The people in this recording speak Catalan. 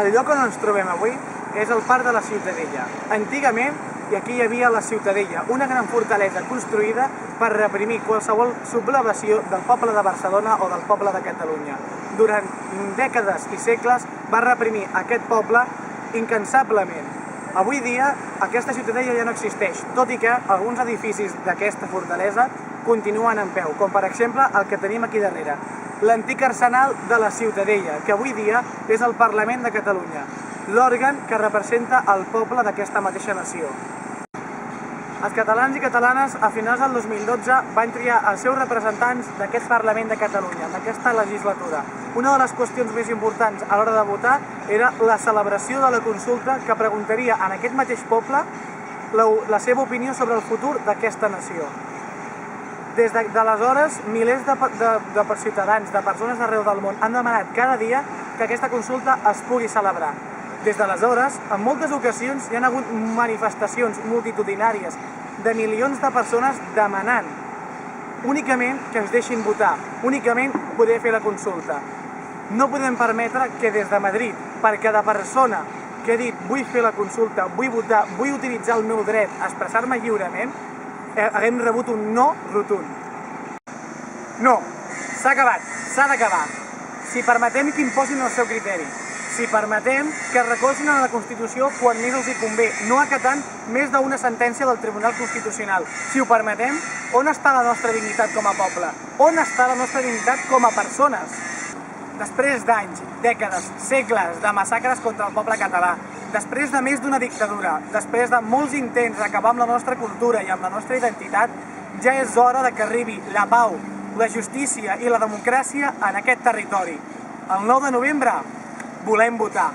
el lloc on ens trobem avui és el Parc de la Ciutadella. Antigament, i aquí hi havia la Ciutadella, una gran fortalesa construïda per reprimir qualsevol sublevació del poble de Barcelona o del poble de Catalunya. Durant dècades i segles va reprimir aquest poble incansablement. Avui dia aquesta ciutadella ja no existeix, tot i que alguns edificis d'aquesta fortalesa continuen en peu, com per exemple el que tenim aquí darrere, l'antic arsenal de la Ciutadella, que avui dia és el Parlament de Catalunya, l'òrgan que representa el poble d'aquesta mateixa nació. Els catalans i catalanes a finals del 2012 van triar els seus representants d'aquest Parlament de Catalunya, d'aquesta legislatura. Una de les qüestions més importants a l'hora de votar era la celebració de la consulta que preguntaria en aquest mateix poble la seva opinió sobre el futur d'aquesta nació. Des d'aleshores, milers de ciutadans, de persones d'arreu del món han demanat cada dia que aquesta consulta es pugui celebrar. Des d'aleshores, en moltes ocasions hi ha hagut manifestacions multitudinàries de milions de persones demanant únicament que ens deixin votar, únicament poder fer la consulta. No podem permetre que des de Madrid, per cada persona que ha dit vull fer la consulta, vull votar, vull utilitzar el meu dret a expressar-me lliurement, haguem rebut un no rotund. No, s'ha acabat, s'ha d'acabar. Si permetem que imposin el seu criteri, si permetem que recolzin a la Constitució quan més els hi convé, no acatant més d'una sentència del Tribunal Constitucional. Si ho permetem, on està la nostra dignitat com a poble? On està la nostra dignitat com a persones? Després d'anys, dècades, segles de massacres contra el poble català, després de més d'una dictadura, després de molts intents d'acabar amb la nostra cultura i amb la nostra identitat, ja és hora de que arribi la pau, la justícia i la democràcia en aquest territori. El 9 de novembre volem votar.